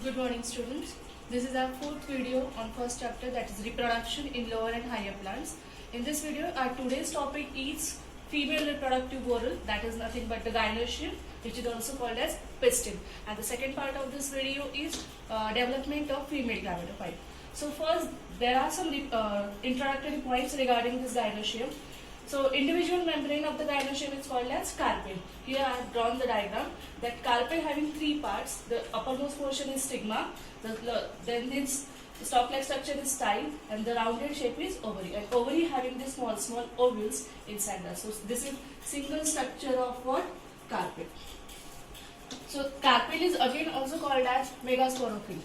Good morning, students. This is our fourth video on first chapter, that is reproduction in lower and higher plants. In this video, our today's topic is female reproductive whorl, that is nothing but the gynoecium, which is also called as pistil. And the second part of this video is development of female gametophyte. So first, there are some introductory points regarding this gynoecium. So individual membrane of the gynoecium is called as carpel. Here I have drawn the diagram that carpel having three parts. The uppermost portion is stigma, then this stalk-like structure is style, and the rounded shape is ovary. And ovary having the small ovules inside that. So this is single structure of what? Carpel. So carpel is again also called as megasporophyll.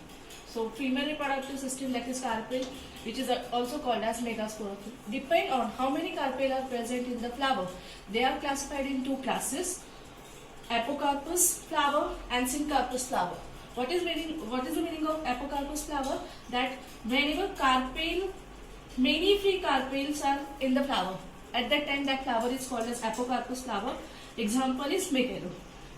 So female reproductive system, that is carpel, which is also called as megasporophyll. Depend on how many carpel are present in the flower. They are classified in two classes: apocarpous flower and syncarpous flower. What is the meaning of apocarpous flower? That whenever many free carpels are in the flower, at that time that flower is called as apocarpous flower. Example is Mekero.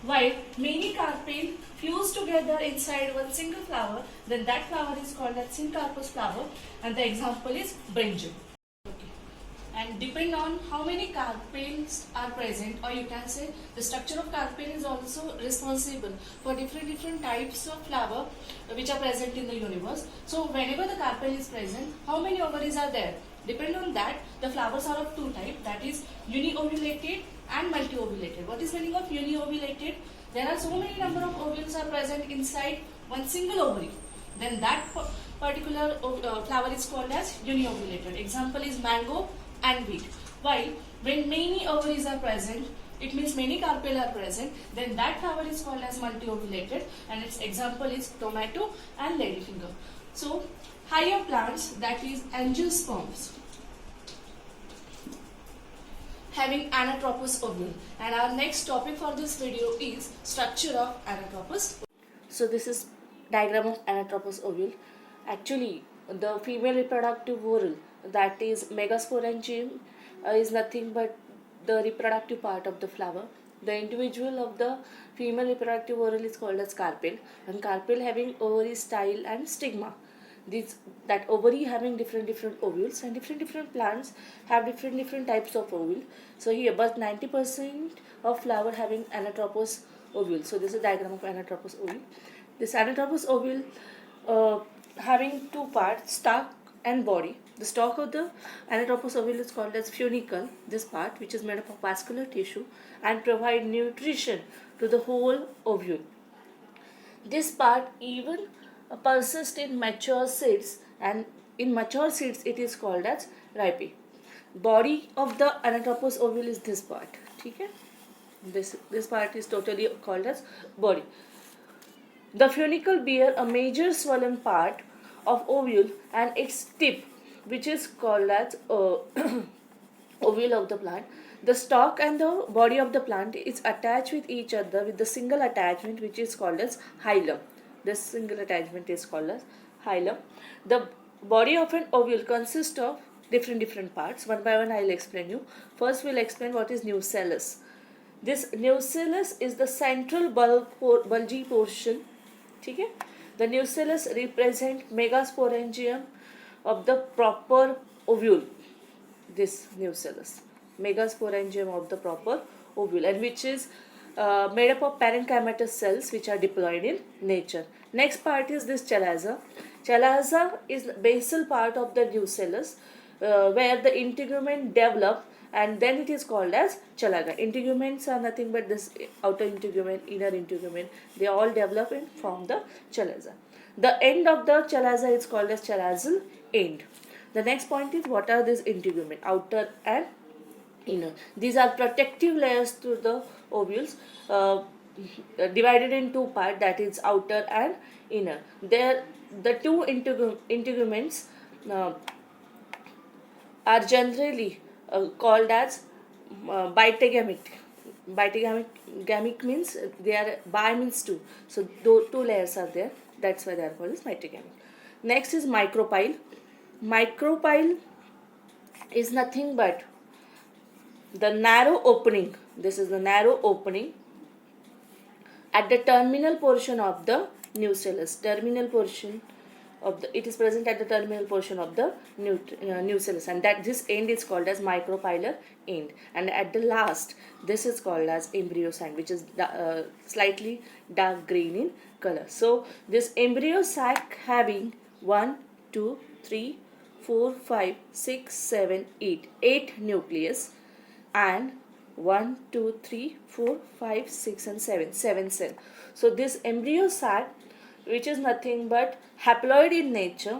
While many carpel fuse together inside one single flower, then that flower is called as syncarpous flower, and the example is brinjal. Okay. And depend on how many carpels are present, or you can say the structure of carpel is also responsible for different types of flower which are present in the universe. So whenever the carpel is present, how many ovaries are there? Depend on that, the flowers are of two types, that is uniovulated and multiovulated. What is meaning of uniovulated? There are so many number of ovules are present inside one single ovary. Then that particular flower is called as uniovulated. Example is mango and wheat. While when many ovaries are present, it means many carpel are present, then that flower is called as multiovulated, and its example is tomato and ladyfinger. So higher plants, that is angiosperms, having anatropous ovule. And our next topic for this video is structure of anatropous. So this is diagram of anatropous ovule. Actually, the female reproductive whorl, that is megasporangium, is nothing but the reproductive part of the flower. The individual of the female reproductive whorl is called as carpel, and carpel having ovary, style and stigma. That ovary having different ovules, and different plants have different types of ovule. So here about 90% of flower having anatropous ovule. So this is a diagram of anatropous ovule. This anatropous ovule having two parts, stalk and body. The stalk of the anatropous ovule is called as funicle, this part which is made up of vascular tissue and provide nutrition to the whole ovule. This part even persist in mature seeds, and in mature seeds it is called as rhipae. Body of the anatropous ovule is this part. Okay? This part is totally called as body. The funicle bear a major swollen part of ovule and its tip, which is called as ovule of the plant. The stalk and the body of the plant is attached with each other with the single attachment, which is called as hilum. This single attachment is called as hilum. The body of an ovule consists of different parts. One by one I will explain you. First we will explain what is nucellus. This nucellus is the central bulgy portion. Okay? The nucellus represents megasporangium of the proper ovule. This nucellus, megasporangium of the proper ovule, and which is made up of parenchymatous cells which are diploid in nature. Next part is this chalaza. Chalaza is the basal part of the nucellus where the integument develop, and then it is called as chalaza. Integuments are nothing but this outer integument, inner integument. They all develop and form the chalaza. The end of the chalaza is called as chalazal end. The next point is what are these integument, outer and inner. These are protective layers to the ovules, divided in two parts, that is outer and inner. The two integuments are generally called as bitegamic. Bitegamic means they are bi means two. So two layers are there. That's why they are called as bitegamic. Next is micropyle. Micropyle is nothing but the narrow opening. This is the narrow opening at the terminal portion of the nucellus, terminal portion of the, it is present at the terminal portion of the nucellus, and that this end is called as micropylar end, and at the last this is called as embryo sac, which is slightly dark green in color. So this embryo sac having 1 2 3 4 5 6 7 8 nucleus, and 1 2 3 4 5 6 and 7 cell. So this embryo sac, which is nothing but haploid in nature,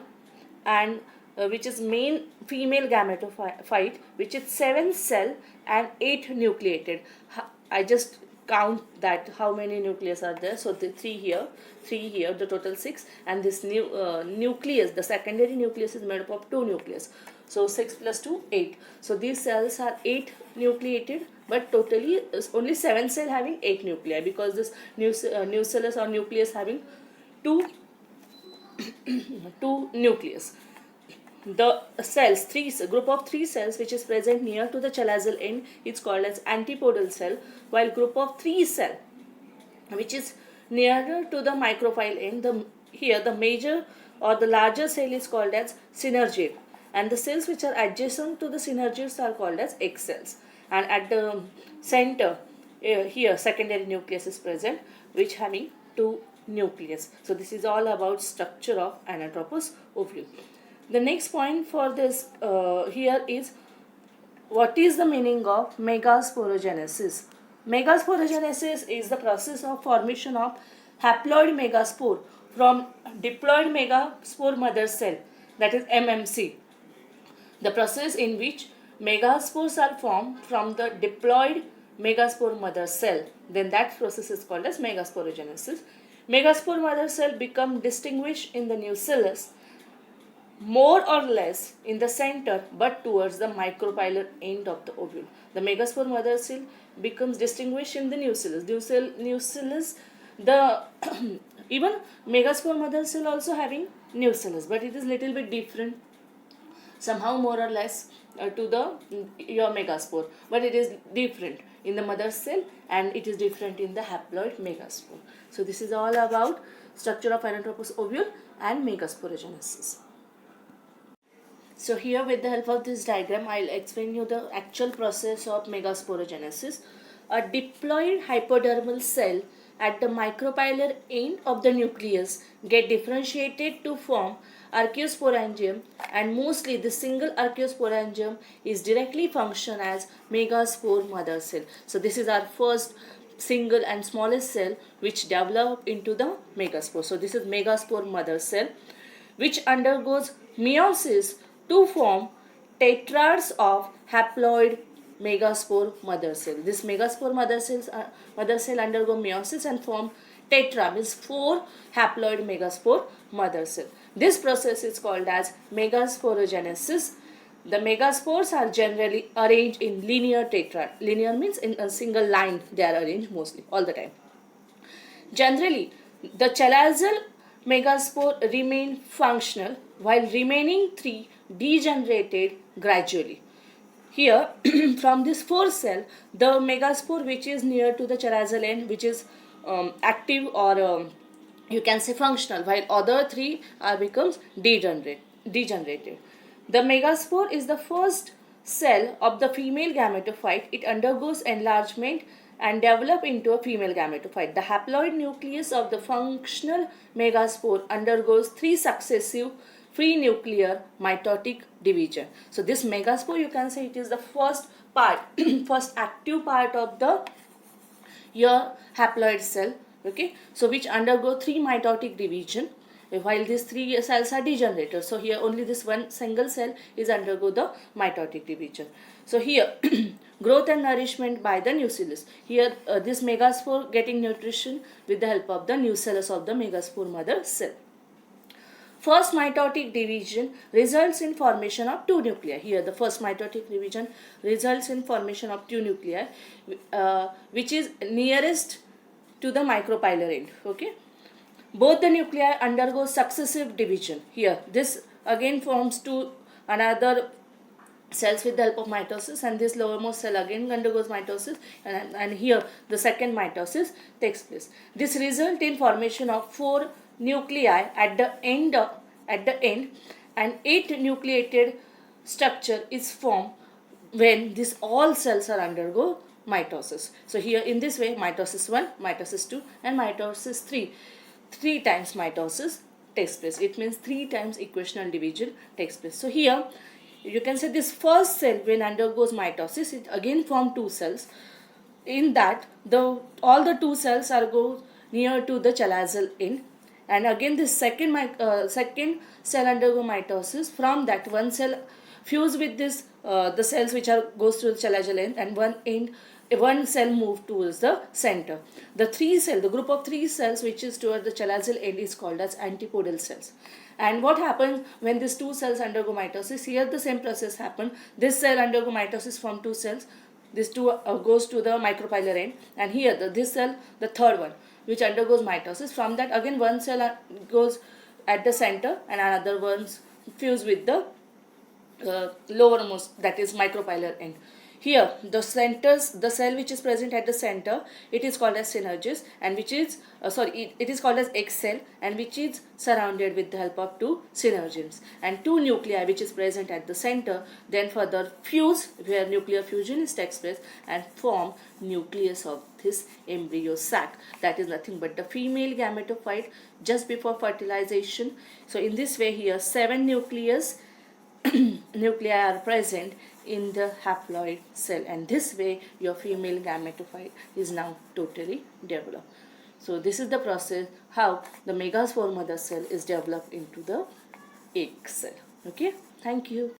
and which is main female gametophyte, which is 7 cell and 8 nucleated. I just count that how many nucleus are there. So the 3 here, the total 6, and this nucleus, the secondary nucleus, is made up of 2 nucleus. So 6 plus 2, 8. So these cells are 8 nucleated, but totally only 7 cell having 8 nuclei, because this nucellus or nucleus having 2 nucleus. The cells, group of 3 cells which is present near to the chalazal end is called as antipodal cell, while group of 3 cell which is nearer to the micropyle end, here the major or the larger cell is called as synergid, and the cells which are adjacent to the synergids are called as X cells. And at the center, here secondary nucleus is present, which having 2 nucleus. So this is all about structure of anatropous ovule. The next point for this here is, what is the meaning of megasporogenesis? Megasporogenesis is the process of formation of haploid megaspore from diploid megaspore mother cell, that is MMC. The process in which megaspores are formed from the diploid megaspore mother cell, then that process is called as megasporogenesis. Megaspore mother cell become distinguished in the nucellus more or less in the center, but towards the micropylar end of the ovule. The megaspore mother cell becomes distinguished in the nucellus. Nucellus, the even megaspore mother cell also having nucellus, but it is little bit different, somehow more or less to the your megaspore, but it is different in the mother cell and it is different in the haploid megaspore. So this is all about structure of anatropous ovule and megasporogenesis. So here, with the help of this diagram, I'll explain you the actual process of megasporogenesis. A diploid hypodermal cell at the micropylar end of the nucleus get differentiated to form archaeosporangium, and mostly the single archaeosporangium is directly function as megaspore mother cell. So this is our first single and smallest cell which develop into the megaspore. So this is megaspore mother cell, which undergoes meiosis to form tetrads of haploid megaspore mother cell. This megaspore mother cell undergo meiosis and form tetra, means 4 haploid megaspore mother cell. This process is called as megasporogenesis. The megaspores are generally arranged in linear tetrad. Linear means in a single line they are arranged mostly, all the time. Generally, the chalazal megaspore remain functional, while remaining 3 degenerated gradually. Here, from this 4 cell, the megaspore which is near to the chalazal end, which is active or you can say functional, while other 3 becomes degenerated. The megaspore is the first cell of the female gametophyte. It undergoes enlargement and develop into a female gametophyte. The haploid nucleus of the functional megaspore undergoes 3 successive free nuclear mitotic division. So this megaspore, you can say it is the first part, first active part of the your haploid cell, okay, so which undergo 3 mitotic division, while these 3 cells are degenerated. So here only this one single cell is undergo the mitotic division. So here growth and nourishment by the nucellus. Here this megaspore getting nutrition with the help of the nucellus of the megaspore mother cell. First mitotic division results in formation of 2 nuclei. Here the first mitotic division results in formation of 2 nuclei, which is nearest to the micropylar end. Okay, both the nuclei undergo successive division. Here this again forms 2 another cells with the help of mitosis, and this lowermost cell again undergoes mitosis, and here the second mitosis takes place. This result in formation of 4 nuclei at the end, and 8 nucleated structure is formed when these all cells are undergo mitosis. So here in this way, mitosis 1, mitosis 2 and mitosis 3, 3 times mitosis takes place. It means 3 times equational division takes place. So here you can say this first cell when undergoes mitosis, it again form 2 cells. In that, all the 2 cells are go near to the chalazal end, and again this second cell undergo mitosis. From that, one cell fuse with this the cells which are goes to the chalazal end, and one cell move towards the center. The group of 3 cells which is toward the chalazal end is called as antipodal cells. And what happens when these 2 cells undergo mitosis? Here the same process happen. This cell undergo mitosis from 2 cells. This 2 goes to the micropylar end, and here this cell, the third one, which undergoes mitosis. From that, again one cell goes at the center, and another one's fuse with the lowermost, that is micropylar end. Here the cell which is present at the center, it is called as synergis, and which is it is called as X cell, and which is surrounded with the help of 2 synergens, and 2 nuclei which is present at the center then further fuse, where nuclear fusion is takes place, and form nucleus of this embryo sac. That is nothing but the female gametophyte just before fertilization. So in this way, here 7 nuclei are present in the haploid cell, and this way your female gametophyte is now totally developed. So this is the process how the megaspore mother cell is developed into the egg cell. Okay, thank you.